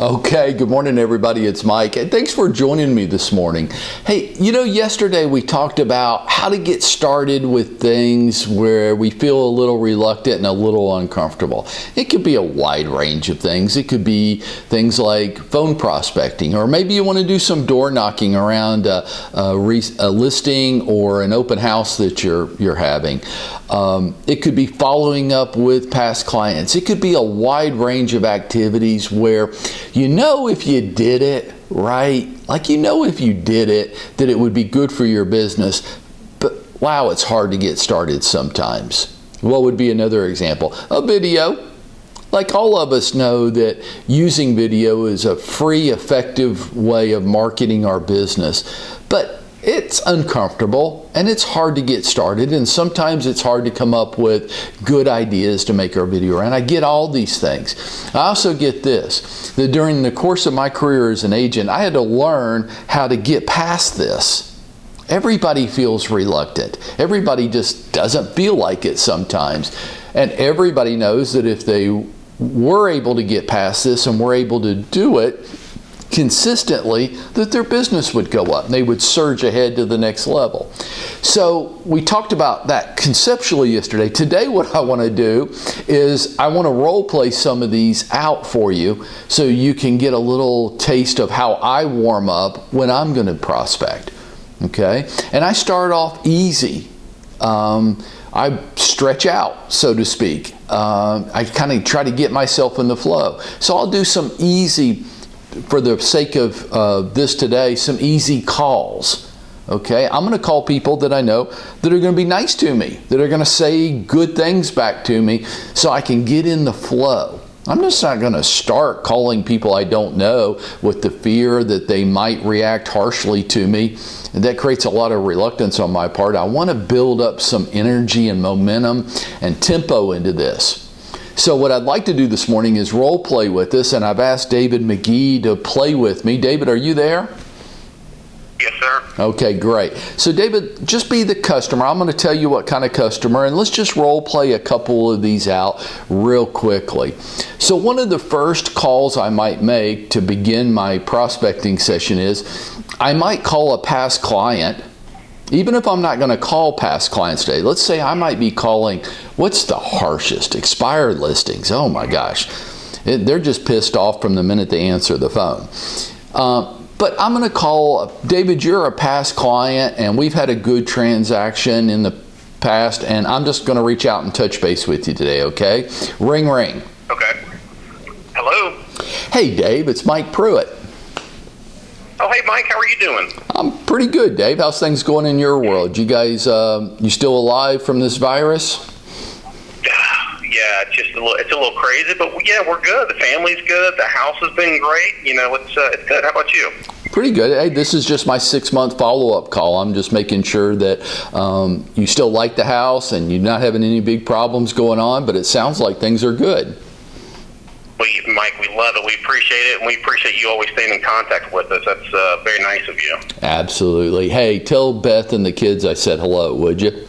Okay, good morning everybody, it's Mike, and thanks for joining me this morning. Hey, yesterday we talked about how to get started with things where we feel a little reluctant and a little uncomfortable. It could be a wide range of things. It could be things like phone prospecting, or maybe you want to do some door knocking around a listing or an open house that you're having. It could be following up with past clients. It could be a wide range of activities where if you did it right, if you did it, that it would be good for your business. But wow, it's hard to get started sometimes. What would be another example? A video. Like all of us know that using video is a free, effective way of marketing our business. But it's uncomfortable and it's hard to get started, and sometimes it's hard to come up with good ideas to make our video around. I get all these things. I also get this, that during the course of my career as an agent, I had to learn how to get past this. Everybody feels reluctant. Everybody just doesn't feel like it sometimes. And everybody knows that if they were able to get past this and were able to do it consistently, that their business would go up and they would surge ahead to the next level. So we talked about that conceptually yesterday. Today what I want to do is I want to role play some of these out for you so you can get a little taste of how I warm up when I'm going to prospect. Okay? And I start off easy. I stretch out, so to speak. I kind of try to get myself in the flow. So I'll do some easy, for the sake of this today, some easy calls. Okay, I'm going to call people that I know that are going to be nice to me, that are going to say good things back to me so I can get in the flow. I'm just not going to start calling people I don't know with the fear that they might react harshly to me. And that creates a lot of reluctance on my part. I want to build up some energy and momentum and tempo into this. So what I'd like to do this morning is role play with this, and I've asked David McGee to play with me. David, are you there? Yes, sir. Okay, great. So David, just be the customer. I'm going to tell you what kind of customer, and let's just role play a couple of these out real quickly. So one of the first calls I might make to begin my prospecting session is I might call a past client. Even if I'm not going to call past clients today, let's say I might be calling, what's the harshest? Expired listings. Oh my gosh. They're just pissed off from the minute they answer the phone. But I'm going to call, David, you're a past client and we've had a good transaction in the past, and I'm just going to reach out and touch base with you today, okay? Ring, ring. Okay. Hello? Hey, Dave, it's Mike Prewett. Oh, hey, Mike, how are you doing? I'm pretty good, Dave. How's things going in your world? You guys, you still alive from this virus? Yeah, it's a little crazy, but yeah, we're good. The family's good. The house has been great. It's good. How about you? Pretty good. Hey, this is just my 6-month follow-up call. I'm just making sure that you still like the house and you're not having any big problems going on, but it sounds like things are good. Mike, we love it. We appreciate it, and we appreciate you always staying in contact with us. That's very nice of you. Absolutely. Hey, tell Beth and the kids I said hello, would you?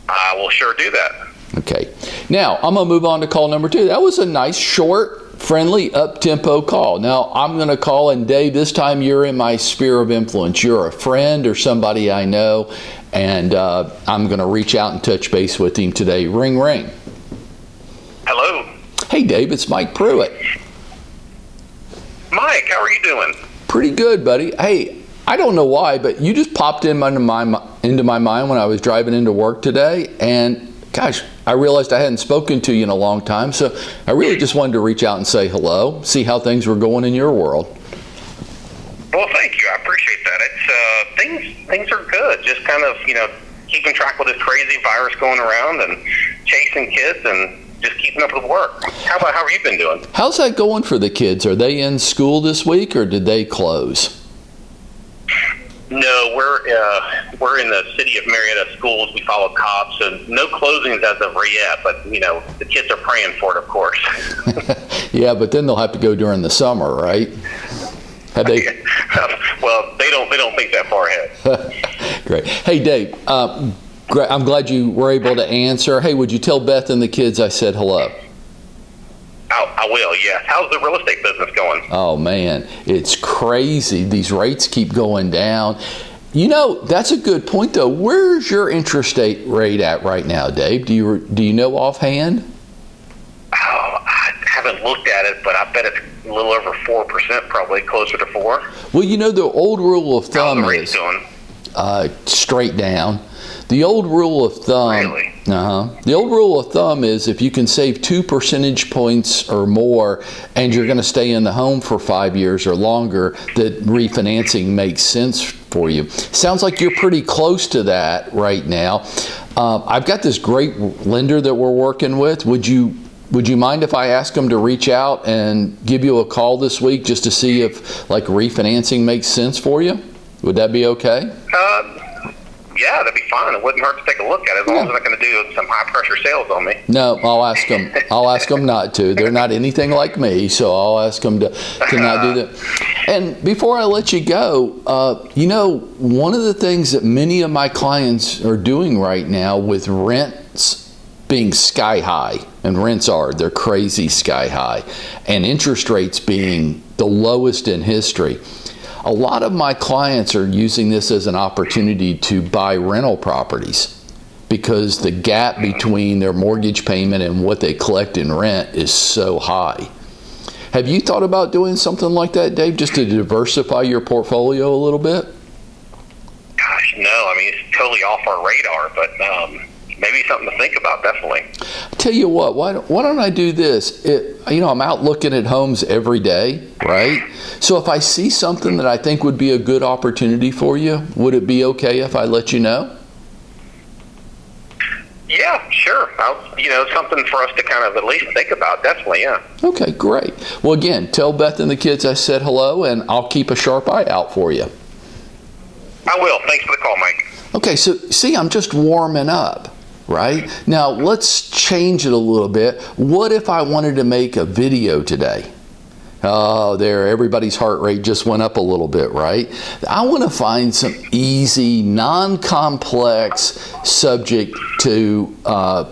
I will sure do that. Okay. Now, I'm going to move on to call number 2. That was a nice, short, friendly, up-tempo call. Now, I'm going to call, and Dave, this time you're in my sphere of influence. You're a friend or somebody I know, and I'm going to reach out and touch base with him today. Ring, ring. Hello. Hey, Dave, it's Mike Prewett. Mike, how are you doing? Pretty good, buddy. Hey, I don't know why, but you just popped into my mind when I was driving into work today, and gosh, I realized I hadn't spoken to you in a long time, so I really just wanted to reach out and say hello, see how things were going in your world. Well, thank you. I appreciate that. Things are good. Just kind of, keeping track with this crazy virus going around and chasing kids and just keeping up with work. How have you been doing? How's that going for the kids? Are they in school this week, or did they close? No, we're in the city of Marietta schools. We follow cops, and no closings as of yet. But the kids are praying for it, of course. Yeah, but then they'll have to go during the summer, right? Have they? Well, they don't think that far ahead. Great. Hey, Dave. I'm glad you were able to answer. Hey, would you tell Beth and the kids I said hello? I will, yes. How's the real estate business going? Oh man, it's crazy. These rates keep going down. You know, that's a good point though. Where's your interest rate at right now, Dave? Do you know offhand? Oh, I haven't looked at it, but I bet it's a little over 4%, probably closer to 4. Well, you know, the old rule of thumb is straight down. The old rule of thumb. Really? The old rule of thumb is if you can save 2 percentage points or more, and you're going to stay in the home for 5 years or longer, that refinancing makes sense for you. Sounds like you're pretty close to that right now. I've got this great lender that we're working with. Would you mind if I ask them to reach out and give you a call this week just to see if like refinancing makes sense for you? Would that be okay? Yeah, that'd be fine. It wouldn't hurt to take a look at it as long as they're not going to do some high pressure sales on me. No, I'll ask them. I'll ask them not to. They're not anything like me, so I'll ask them to not do that. And before I let you go, you know, one of the things that many of my clients are doing right now with rents being sky high, and they're crazy sky high, and interest rates being the lowest in history. A lot of my clients are using this as an opportunity to buy rental properties because the gap between their mortgage payment and what they collect in rent is so high. Have you thought about doing something like that, Dave, just to diversify your portfolio a little bit? Gosh, no. I mean, it's totally off our radar, but maybe something to think about, definitely. Tell you what, why don't I do this? I'm out looking at homes every day, right? So if I see something that I think would be a good opportunity for you, would it be okay if I let you know? Yeah, sure. Something for us to kind of at least think about, definitely, yeah. Okay, great. Well, again, tell Beth and the kids I said hello, and I'll keep a sharp eye out for you. I will. Thanks for the call, Mike. Okay, so see, I'm just warming up. Right? Now, let's change it a little bit. What if I wanted to make a video today? Oh, everybody's heart rate just went up a little bit, right? I want to find some easy, non-complex subject to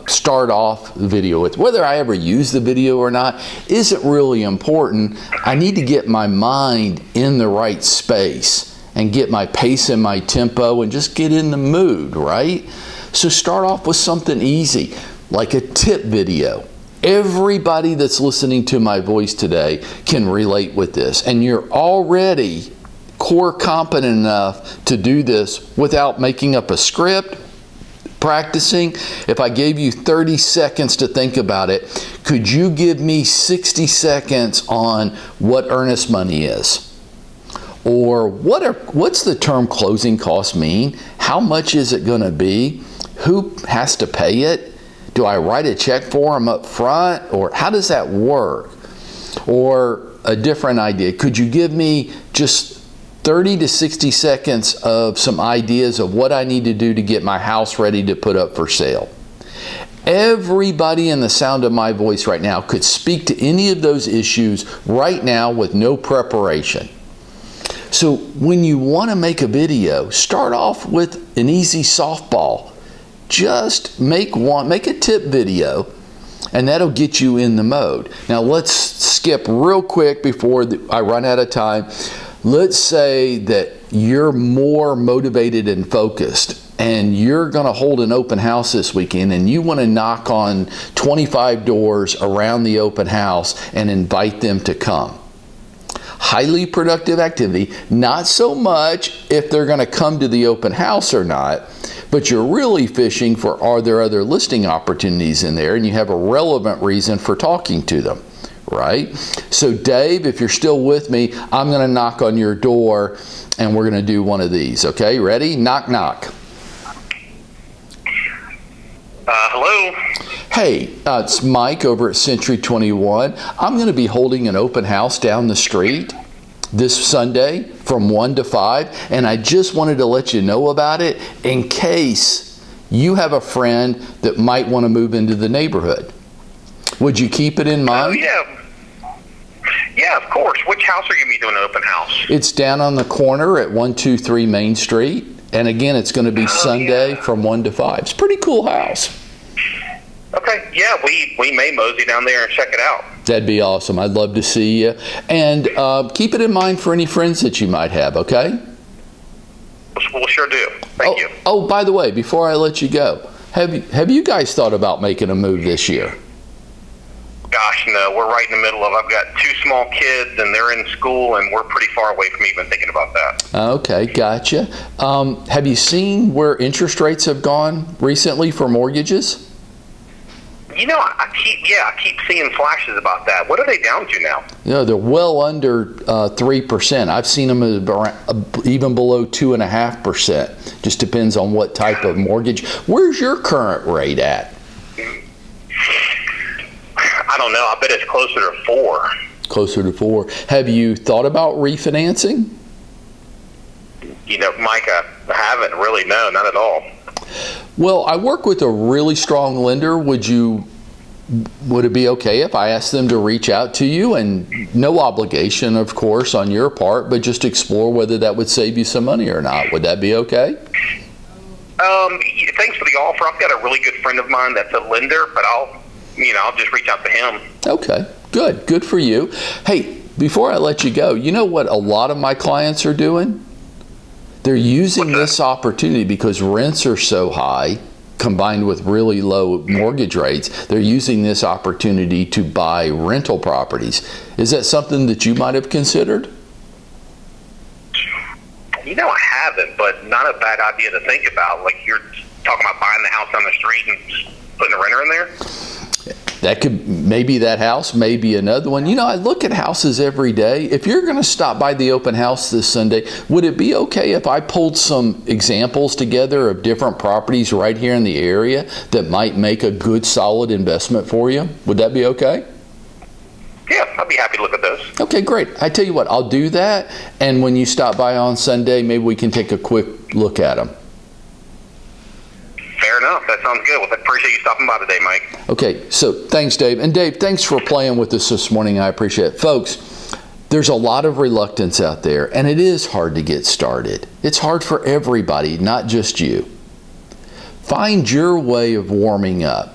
start off the video with. Whether I ever use the video or not isn't really important. I need to get my mind in the right space and get my pace and my tempo and just get in the mood, right? So start off with something easy, like a tip video. Everybody that's listening to my voice today can relate with this, and you're already core competent enough to do this without making up a script, practicing. If I gave you 30 seconds to think about it, could you give me 60 seconds on what earnest money is? Or what's the term closing costs mean? How much is it going to be? Who has to pay it? Do I write a check for them up front? Or how does that work? Or a different idea. Could you give me just 30 to 60 seconds of some ideas of what I need to do to get my house ready to put up for sale? Everybody in the sound of my voice right now could speak to any of those issues right now with no preparation. So when you want to make a video, start off with an easy softball. Just make a tip video, and that'll get you in the mode. Now let's skip real quick before I run out of time. Let's say that you're more motivated and focused, and you're going to hold an open house this weekend, and you want to knock on 25 doors around the open house and invite them to come. Highly productive activity, not so much if they're going to come to the open house or not, but you're really fishing for, are there other listing opportunities in there, and you have a relevant reason for talking to them, right? So Dave, if you're still with me, I'm going to knock on your door, and we're going to do one of these, okay? Ready? Knock, knock. Hello? Hey, it's Mike over at Century 21. I'm going to be holding an open house down the street this Sunday from 1 to 5, and I just wanted to let you know about it in case you have a friend that might want to move into the neighborhood. Would you keep it in mind? Yeah, of course. Which house are you going to be doing an open house? It's down on the corner at 123 Main Street, and again, it's going to be Sunday from 1 to 5. It's a pretty cool house. Okay, yeah, we may mosey down there and check it out. That'd be awesome. I'd love to see you. And keep it in mind for any friends that you might have, okay? We'll sure do. Thank you. Oh, by the way, before I let you go, have you guys thought about making a move this year? Gosh, no. We're right in the middle of. I've got 2 small kids, and they're in school, and we're pretty far away from even thinking about that. Okay, gotcha. Have you seen where interest rates have gone recently for mortgages? I keep seeing flashes about that. What are they down to now? They're well under 3%. I've seen them even below 2.5%. Just depends on what type of mortgage. Where's your current rate at? I don't know. I bet it's closer to 4. Closer to 4. Have you thought about refinancing? Mike, I haven't really. No, not at all. Well, I work with a really strong lender. Would it be okay if I asked them to reach out to you? And no obligation, of course, on your part, but just explore whether that would save you some money or not. Would that be okay? Thanks for the offer. I've got a really good friend of mine that's a lender, but I'll just reach out to him. Okay, good. Good for you. Hey, before I let you go, you know what a lot of my clients are doing? They're using this opportunity because rents are so high, combined with really low mortgage rates. They're using this opportunity to buy rental properties. Is that something that you might have considered? I haven't, but not a bad idea to think about. Like, you're talking about buying the house on the street and just putting a renter in there? That could, maybe that house, maybe another one. I look at houses every day. If you're going to stop by the open house this Sunday, would it be okay if I pulled some examples together of different properties right here in the area that might make a good, solid investment for you? Would that be okay? Yeah, I'd be happy to look at those. Okay, great. I tell you what, I'll do that. And when you stop by on Sunday, maybe we can take a quick look at them. Fair enough. That sounds good. Well, I appreciate you stopping by today, Mike. Okay, so thanks, Dave. And Dave, thanks for playing with us this morning. I appreciate it. Folks, there's a lot of reluctance out there, and it is hard to get started. It's hard for everybody, not just you. Find your way of warming up.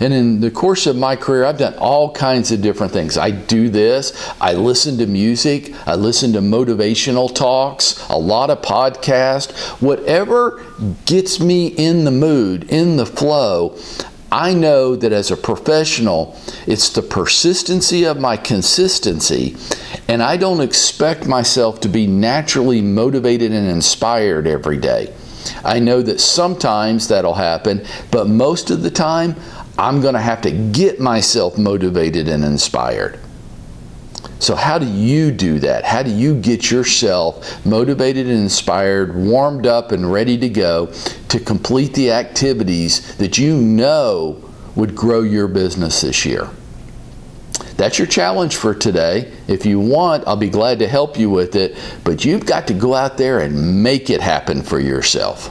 And in the course of my career, I've done all kinds of different things. I do this. I listen to music. I listen to motivational talks, a lot of podcasts. Whatever gets me in the mood, in the flow, I know that as a professional, it's the persistency of my consistency. And I don't expect myself to be naturally motivated and inspired every day. I know that sometimes that'll happen, but most of the time, I'm going to have to get myself motivated and inspired. So how do you do that? How do you get yourself motivated and inspired, warmed up and ready to go to complete the activities that you know would grow your business this year? That's your challenge for today. If you want, I'll be glad to help you with it, but you've got to go out there and make it happen for yourself.